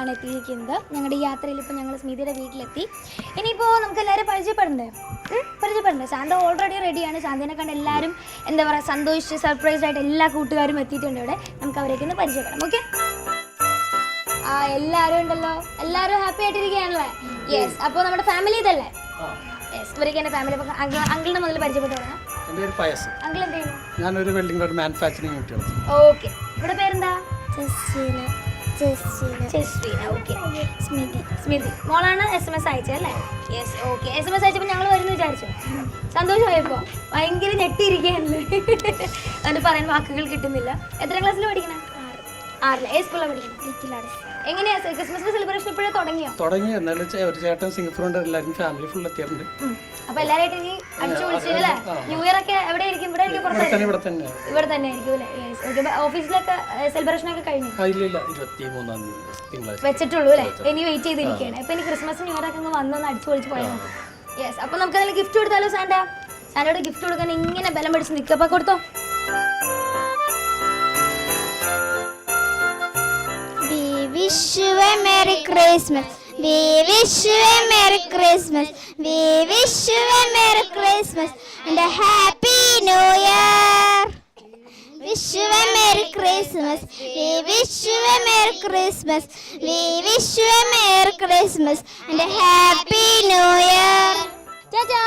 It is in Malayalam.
വീട്ടിലാണ് എത്തിയിരിക്കുന്നത്. ഞങ്ങളുടെ ഈ യാത്രയിൽ ഇപ്പോൾ ഞങ്ങൾ സ്മിതിയുടെ വീട്ടിലെത്തി. ഇനിയിപ്പോൾ നമുക്ക് എല്ലാവരും പരിചയപ്പെടണ്ടേ? ശാന്ത ഓൾറെഡി റെഡിയാണ്. ശാന്തിനെ കണ്ട് എല്ലാവരും എന്താ പറയുക സന്തോഷിച്ച് സർപ്രൈസ്ഡ് ആയിട്ട് എല്ലാ കൂട്ടുകാരും എത്തിയിട്ടുണ്ട് ഇവിടെ. നമുക്ക് അവരേക്ക് ഒന്ന് പരിചയപ്പെടാം. ഓക്കെ, എല്ലാവരും ഉണ്ടല്ലോ, എല്ലാവരും ഹാപ്പി ആയിട്ടിരിക്കുകയാണല്ലേ? യെസ്. അപ്പോൾ നമ്മുടെ ഫാമിലി ഇതല്ലേ? യെസ്, ഇവരൊക്കെ എൻ്റെ ഫാമിലി. അപ്പോൾ അങ്കിളിനെ മുതൽ പരിചയപ്പെട്ട് തുടങ്ങാം. എൻ്റെ പേര് പയസ്. അങ്കിൾ എന്ത് ചെയ്യുന്നു? ഞാനൊരു welding road manufacturing unit. Okay. ഇവിടെ പേരെന്താ? സ്മിതി മോളാണ് SMS അയച്ചല്ലേ? യെസ്. ഓക്കെ. SMS അയച്ചപ്പോൾ ഞങ്ങൾ വരുന്നു വിചാരിച്ചു. സന്തോഷമായപ്പോൾ ഭയങ്കര ഞെട്ടിയിരിക്കുകയാണല്ലേ? അതിന് പറയാൻ വാക്കുകൾ കിട്ടുന്നില്ല. എത്ര ക്ലാസ്സിൽ പഠിക്കണേ? 6. ഏത് സ്കൂളിലാണ് പഠിക്കുന്നത്? എങ്ങനെയാ ക്രിസ്മസ് സെലിബ്രേഷൻ ഇപ്പോഴേ തുടങ്ങി? എന്നാലും ഒരു ചേട്ടൻ സിംഗപ്പൂരുണ്ട്, എല്ലാവരും ഫാമിലി ഫുൾ എത്തിയിട്ടുണ്ട്. അപ്പൊ എല്ലാവരായിട്ട് ഇനി അടിച്ചു പൊളിച്ച് അല്ലേ? ന്യൂ ഇയർ ഒക്കെ എവിടെ ആയിരിക്കും? ഇവിടെ ആയിരിക്കും? ഇവിടെ തന്നെ ആയിരിക്കും അല്ലേ? ഓഫീസിലൊക്കെ സെലിബ്രേഷൻ ഒക്കെ കഴിഞ്ഞു? വെച്ചിട്ടുള്ളൂ അല്ലേ? ഇനി വെയിറ്റ് ചെയ്തിരിക്കുകയാണ്. അപ്പൊ ഇനി ക്രിസ്മസ് ന്യൂ ഇയർ ഒക്കെ വന്നൊന്ന് അടിച്ചു പൊളിച്ച് പോയാൽ മതി. യെസ്. അപ്പൊ നമുക്ക് അതിൽ ഗിഫ്റ്റ് കൊടുത്താലോ? സാൻഡയോട് ഗിഫ്റ്റ് കൊടുക്കാൻ ഇങ്ങനെ ബലം പിടിച്ച് നിൽക്കപ്പോ കൊടുത്തോ. Wish you a Merry Christmas. We wish you a Merry Christmas. We wish you a Merry Christmas and a Happy New Year. Wish you a Merry Christmas. We wish you a Merry Christmas. We wish you a Merry Christmas and a Happy New Year. Ta-da!